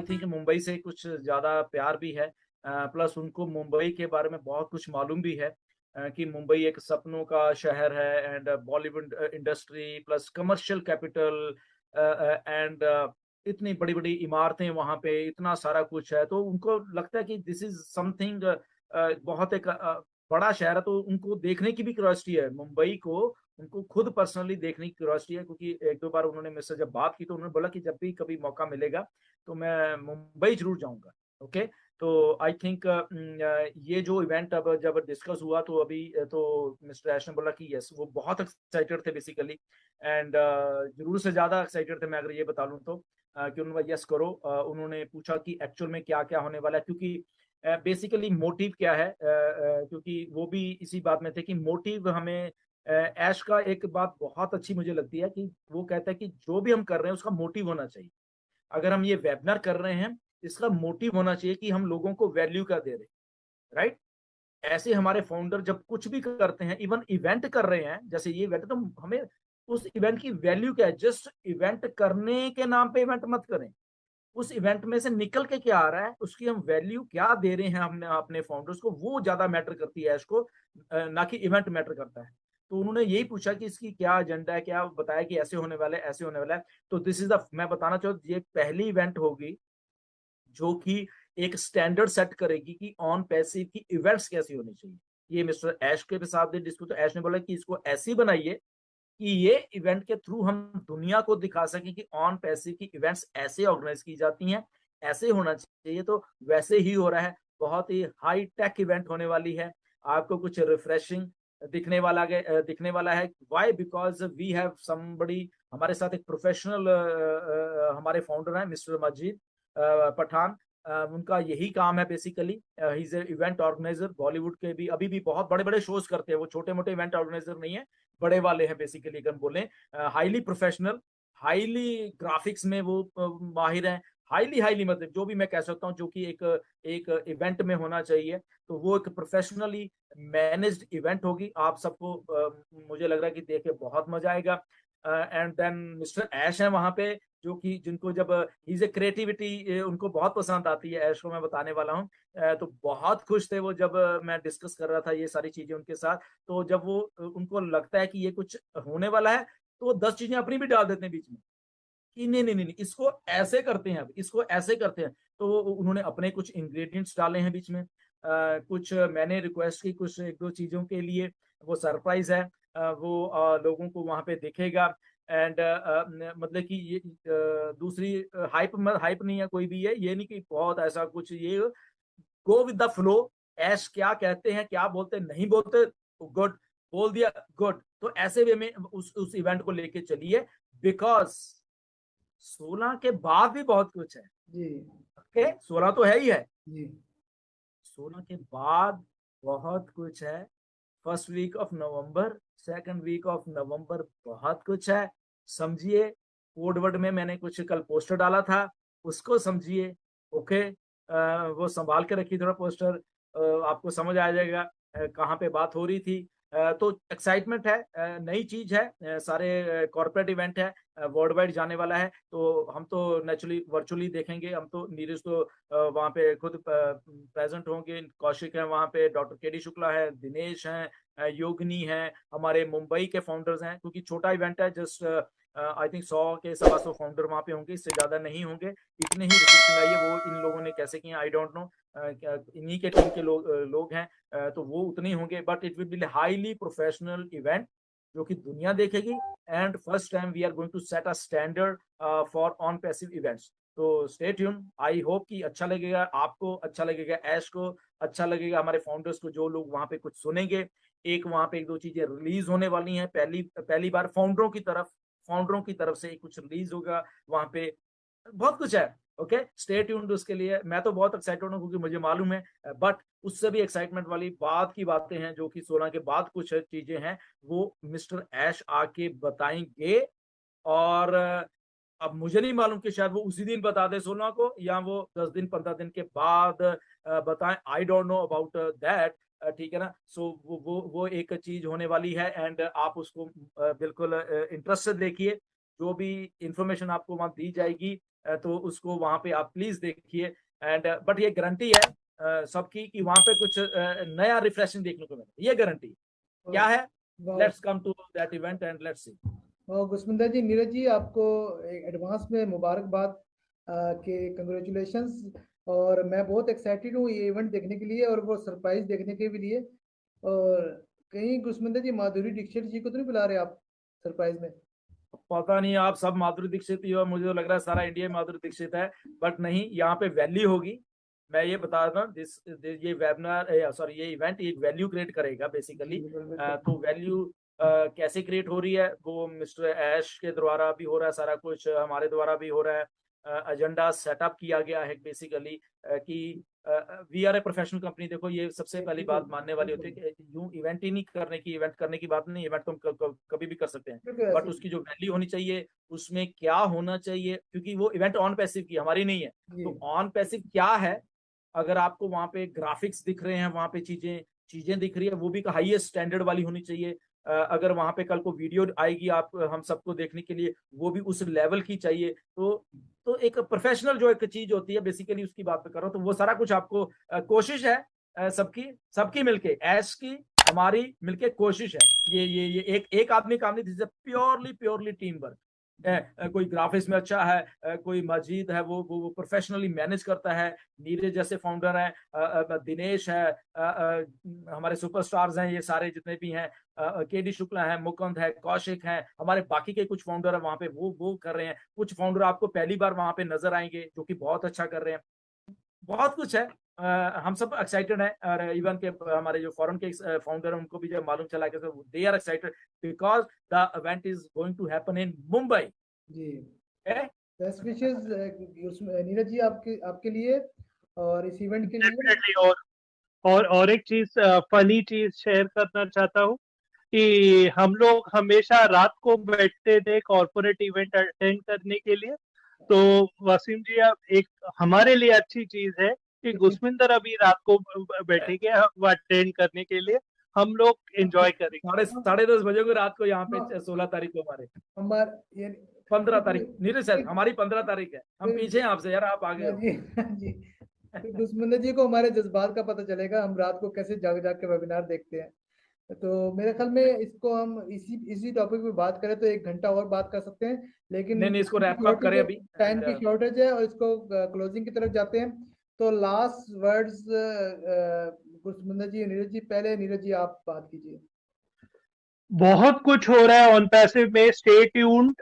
Think Mumbai से कुछ ज़्यादा प्यार भी है। प्लस उनको मुंबई के बारे में बहुत कुछ मालूम भी है कि मुंबई एक सपनों का शहर है and Bollywood industry plus commercial capital and इतनी बड़ी-बड़ी इमारतें वहाँ पे, इतना सारा कुछ है, तो उनको लगता है कि दिस इज़ समथिंग बहुत एक बड़ा शहर है, तो उनको देखने की भी क्यूरियोसिटी है। मुंबई को उनको खुद पर्सनली देखने की क्यूरियोसिटी है क्योंकि 1-2 बार उन्होंने मुझसे जब बात की तो उन्होंने बोला कि जब भी कभी मौका मिलेगा, तो मैं मुंबई ज़रूर जाऊँगा। ओके? तो आई थिंक ये जो इवेंट अब जब डिस्कस हुआ तो अभी तो मिस्टर ऐश ने बोला कि यस वो बहुत एक्साइटेड थे बेसिकली एंड ज़रूर से ज़्यादा एक्साइटेड थे मैं अगर ये बता लूँ तो कि उन्होंने बोला यस करो। उन्होंने पूछा कि एक्चुअल में क्या-क्या होने वाला है क्योंकि बेसिकली मोटिव क्या है क्योंकि वो भी इसी बात में थे कि मोटिव हमें ऐश का एक बात बहुत अच्छी मुझे लगती है कि वो कहता है कि जो भी हम कर रहे हैं उसका मोटिव होना चाहिए। अगर हम ये वेबिनार कर रहे हैं, इसका मोटिव होना चाहिए कि हम लोगों को वैल्यू क्या दे रहे हैं, राइट? ऐसे हमारे फाउंडर जब कुछ भी करते हैं, इवन इवेंट कर रहे हैं, जैसे ये इवेंट तो हमें उस इवेंट की वैल्यू क्या है? जस्ट इवेंट करने के नाम पे इवेंट मत करें। उस इवेंट में से निकल के क्या आ रहा है, उसकी हम वैल्यू क्या दे रहे हैं हमने अपने फाउंडर्स को, वो ज़्यादा मैटर करती है इसको ना कि इवेंट मैटर करता है। तो उन्होंने यही पूछा कि इसकी क्या एजेंडा है, क्या बताया कि ऐसे होने वाला है, ऐसे होने वाला है। तो दिस इज़ द मैं बताना चाहूँ ये पहली इवेंट होगी जो कि एक स्टैंडर्ड सेट करेगी कि ऑन पैसिव की इवेंट्स कैसी होनी चाहिए। ये मिस्टर ऐश के साथ भी डिस्कस तो ऐश ने बोला कि इसको ऐसी बनाइए कि ये इवेंट के थ्रू हम दुनिया को दिखा सकें कि ऑन पैसिव की इवेंट्स ऐसे ऑर्गेनाइज की जाती हैं, ऐसे होना चाहिए तो वैसे ही हो रहा है। बहुत ही हाई टेक इवेंट होने वाली है। आपको कुछ रिफ्रेशिंग दिखने वाला है। Why? Because we have somebody हमारे साथ एक प्रोफेशनल हमारे फाउंडर हैं मिस्टर मजीद पठान। उनका यही काम है basically he is a event organiser Bollywood के भी अभी भी बहुत बड़े-बड़े शोज़ करते हैं। वो छोटे-मोटे इवेंट ऑर्गेनाइज़र नहीं है, बड़े वाले हैं बेसिकली अगर बोलें हाईली प्रोफेशनल, हाईली ग्राफिक्स में वो माहिर हैं, हाईली हाईली मतलब जो भी मैं कह सकता हूँ जो कि एक एक इवेंट में होना चाहिए, तो वो एक प्रोफेशनली मैनेज्ड इवेंट होगी। आप सबको मुझे लग रहा है कि देख के बहुत मज़ा आएगा। एंड देन मिस्टर ऐश हैं वहाँ पे जो कि जिनको जब ही इज़ अ क्रिएटिविटी उनको बहुत पसंद आती है, ऐश को मैं बताने वाला हूँ। तो बहुत खुश थे वो जब मैं डिस्कस कर रहा था ये सारी चीज़ें उनके साथ। तो जब वो उनको लगता है कि ये कुछ होने वाला है, तो वो 10 चीज़ें अपनी भी डाल देते हैं बीच में, कि नहीं, इसको ऐसे करते हैं अब, इसको ऐसे करते हैं। तो उन्होंने अपने कुछ इंग्रीडिएंट्स डाले हैं बीच में। कुछ मैंने रिक्वेस्ट की कुछ 1-2 चीज़ों के लिए, वो सरप्राइज़ है। वो लोगों को वहाँ पे दिखेगा एंड न मतलब कि ये दूसरी हाइप नहीं है कोई भी ये नहीं कि बहुत ऐसा कुछ ये गो विद द फ्लो ऐश क्या कहते हैं, क्या बोलते हैं, नहीं बोलते तो गुड, बोल दिया गुड। तो ऐसे वे में उस इवेंट को लेके चलिए बिकॉज़ 16 के बाद भी बहुत कुछ है। जी, ओके, 16 तो है ही है। जी। 16 के बाद बहुत कुछ है। First week of November, second week of November बहुत कुछ है। समझिए, कोड वर्ड में मैंने कुछ कल पोस्टर डाला था, उसको समझिए, ओके? वो सँभाल के रखिए थोड़ा पोस्टर आपको समझ आ जाएगा कहाँ पे बात हो रही थी। तो एक्साइटमेंट है नई चीज़ है सारे कॉर्पोरेट इवेंट है वर्ल्ड वाइड जाने वाला है, तो हम तो नेचुरली वर्चुअली देखेंगे, हम तो नीरज तो वहाँ पे खुद प्रेज़ेंट होंगे, कौशिक हैं वहाँ पे, डॉक्टर केडी शुक्ला है, दिनेश हैं योगिनी हैं, हमारे मुंबई के फाउंडर्स हैं क्योंकि छोटा इवेंट है जस्ट आई थिंक 100 के सवा 100 फाउंडर वहाँ पे होंगे, इससे ज़्यादा नहीं होंगे। इतने ही रिस्ट्रिक्शन आई है, वो इन लोगों ने कैसे किए आई डोंट नो क्या इन्हीं के टीम के लोग हैं तो वो उतने ही होंगे but it will be highly professional event जो कि दुनिया देखेगी and first time we are going to set a standard for on passive events. तो स्टे ट्यून आई होप कि अच्छा लगेगा आपको, अच्छा लगेगा ऐश को, अच्छा लगेगा हमारे फाउंडर्स को जो लोग वहाँ पे कुछ सुनेंगे। एक वहाँ पे 1-2 चीज़ें रिलीज़ होने वाली हैं, पहली पहली बार फाउंडरों की तरफ से कुछ रिलीज़ होगा वहाँ पे, बहुत कुछ है। ओके, स्टे ट्यून्ड उसके लिए। मैं तो बहुत एक्साइटेड हूँ क्योंकि मुझे मालूम है बट उससे भी एक्साइटमेंट वाली बाद की बातें हैं जो कि 16 के बाद कुछ चीज़ें हैं, वो मिस्टर ऐश आके बताएँगे और अब मुझे नहीं मालूम कि शायद वो उसी दिन बता दें 16 को या वो 10 दिन 15 दिन के बाद बताएँ, I don't know about that ठीक है ना? सो वो एक चीज़ होने वाली है एंड आप उसको बिल्कुल इंटरेस्ट से देखिए, जो भी इन्फॉर्मेशन आपको वहाँ दी जाएगी तो उसको वहां पे आप प्लीज देखिए। एंड बट ये गारंटी है सबकी कि वहां पे कुछ नया रिफ्रेशिंग देखने को मिले, ये गारंटी क्या है। Let's come to that event and let's see. Gusminder ji, Neeraj ji, आपको एडवांस में मुबारकबाद के कंग्रेचुलेशंस। और मैं बहुत एक्साइटेड हूँ ये इवेंट देखने के लिए और वो सरप्राइज देखने के भी लिए। और कहीं गुस्मिंदर जी माधुरी दीक्षित जी को तो नहीं बुला रहे आप सरप्राइज में? पता नहीं, आप सब माधुरी दीक्षित ही हो, मुझे तो लग रहा है सारा इंडिया माधुरी दीक्षित है। बट नहीं, यहाँ पे वैल्यू होगी। मैं ये बता रहा हूँ, ये वेबिनार सॉरी ये इवेंट एक वैल्यू क्रिएट करेगा बेसिकली। तो वैल्यू कैसे क्रिएट हो रही है, वो मिस्टर ऐश के द्वारा भी हो रहा है, सारा कुछ हमारे द्वारा भी हो रहा है। एजेंडा सेटअप किया गया है बेसिकली कि we are a professional company. देखो, ये सबसे पहली बात मानने वाली होती है कि यूं इवेंट ही नहीं करने की, इवेंट करने की बात नहीं, इवेंट तो हम कभी भी कर सकते हैं, बट उसकी जो वैल्यू होनी चाहिए, उसमें क्या होना चाहिए, क्योंकि वो इवेंट ऑन पैसिव की हमारी नहीं है। तो ऑन पैसिव क्या है, अगर आपको वहां पे ग्राफिक्स दिख रहे हैं, वहां पे चीजें दिख रही है, वो भी हाईएस्ट स्टैंडर्ड वाली होनी चाहिए। अगर वहां पे कल को वीडियो आएगी आप हम सबको देखने के लिए, वो भी उस लेवल की चाहिए। तो एक प्रोफेशनल जो एक चीज होती है बेसिकली, उसकी बात पे करो तो वो सारा कुछ आपको कोशिश है सबकी सबकी मिलके, ऐश की हमारी मिलके कोशिश है। ये एक आदमी काम नहीं, दिस प्योरली टीम वर्क। कोई ग्राफिक्स में अच्छा है, कोई मजीद है, वो प्रोफेशनली मैनेज करता है। नीरज जैसे फाउंडर हैं, दिनेश है, हमारे सुपरस्टार्स हैं, ये सारे जितने भी हैं, केडी शुक्ला है, मुकुंद है, कौशिक है, हमारे बाकी के कुछ फाउंडर है वहां पे, वो कर रहे हैं। कुछ फाउंडर आपको पहली बार वहां पे नजर आएंगे जो कि बहुत अच्छा कर रहे हैं। बहुत कुछ है। हम सब एक्साइटेड हैं, और इवन के हमारे जो फॉरेन के फाउंडर हैं उनको भी जब मालूम चला कि they are excited because the event is going to happen in Mumbai. जी, बेस्ट विशेस नीरज जी आपके आपके लिए और इस इवेंट के लिए। डेफिनेटली। और एक चीज, फनी चीज शेयर करना चाहता हूँ कि हम लोग हमेशा रात को बैठते थे कॉर्पोरेट इवेंट अटेंड करने के लिए। तो वसीम जी, अब एक हमारे लिए अच्छी चीज है कि गुस्मिंदर अभी रात को बैठेंगे वो अटेंड करने के लिए, हम लोग एंजॉय करेंगे। 10:30 बजे को रात को यहाँ पे 16 तारीख को हमारे 15 तारीख नीरज सर, हमारी 15 तारीख है। हम पीछे हैं आपसे यार, आप आगे हो। जी, गुस्मिंदर जी को हमारे जज्बात का पता चलेगा, हम रात को कैसे जाग जाग के वेबिनार देखते हैं। तो मेरे ख्याल में इसको हम इसी टॉपिक पे बात करें तो 1 घंटा और बात कर सकते हैं, लेकिन नहीं, इसको रैप अप करें अभी, टाइम की शॉर्टेज है और इसको क्लोजिंग की तरफ जाते हैं। तो लास्ट वर्ड्स गुस्मिंदर जी, नीरज जी, पहले नीरज जी आप बात कीजिए। बहुत कुछ हो रहा है ऑन पैसिव में, स्टे ट्यून्ड।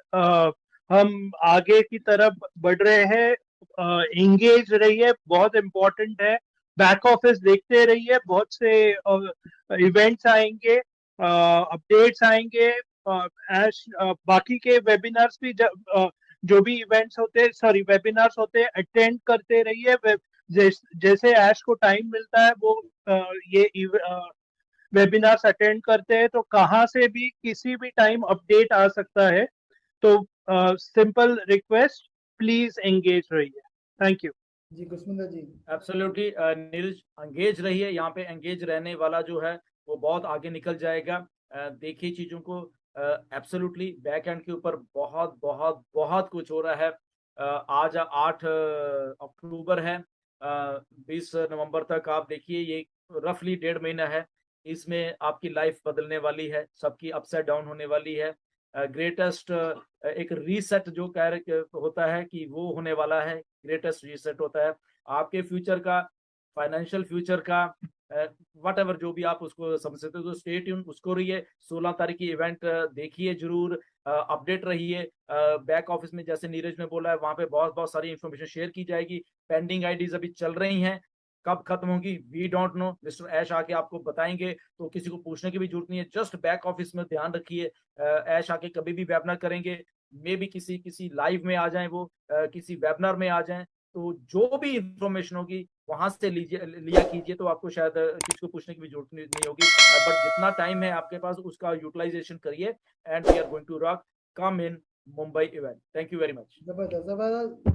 हम आगे की तरफ बढ़ रहे हैं, एंगेज रहिए, बहुत इम्पोर्टेंट है। बैक ऑफिस देखते रहिए, बहुत से इवेंट्स आएंगे, अपडेट्स आएंगे। बाकी के वेबिनार्स भी जो भी इवेंट्स होते हैं, सॉरी वेबिनार्स होते हैं, अटेंड करते रहिए। जैसे ऐश को टाइम मिलता है वो ये वेबिनार्स अटेंड करते हैं, तो कहाँ से भी किसी भी टाइम अपडेट आ सकता है। तो सिंपल रिक्वेस्ट, प्लीज एंगेज रहिए। थैंक यू जी। गुस्मिंदर जी। एब्सोल्युटली नीरज, एंगेज रहिए। यहाँ पे एंगेज रहने वाला जो है वो बहुत आगे निकल जाएगा। देखिए चीजों को, एब्सोल्युटली बैक एंड के ऊपर बहुत बहुत बहुत कुछ हो रहा है। आज 8 अक्टूबर है, 20 नवंबर तक आप देखिए, ये रफली 1.5 महीना है। इसमें आपकी लाइफ बदलने वाली है, सबकी अपसाइड डाउन होने वाली है। ग्रेटेस्ट एक रीसेट जो कह होता है कि वो होने वाला है, ग्रेटेस्ट रीसेट होता है आपके फ्यूचर का, फाइनेंशियल फ्यूचर का, वट एवर जो भी आप उसको समझ सकते हो। तो स्टे ट्यून, उसको रहिए। 16 तारीख की इवेंट देखिए जरूर, अपडेट रहिए। बैक ऑफिस में जैसे नीरज ने बोला है, वहां पे बहुत बहुत सारी इंफॉर्मेशन शेयर की जाएगी। पेंडिंग आईडीज अभी चल रही हैं, कब खत्म होगी वी डोंट नो, मिस्टर ऐश आके आपको बताएंगे, तो किसी को पूछने की भी जरूरत नहीं है। जस्ट बैक ऑफिस में ध्यान रखिए, ऐश आके कभी भी वेबिनार करेंगे, मे भी किसी लाइव में आ जाएं, वो किसी वेबिनार में आ जाएं, तो जो भी इंफॉर्मेशन होगी वहां से लिया कीजिए, तो आपको शायद किसी को पूछने की भी जरूरत नहीं होगी। बट जितना टाइम है आपके पास उसका यूटिलाइजेशन करिए, and we are going to rock, come in Mumbai event. Thank you very much. जबरदस्त जबरदस्त।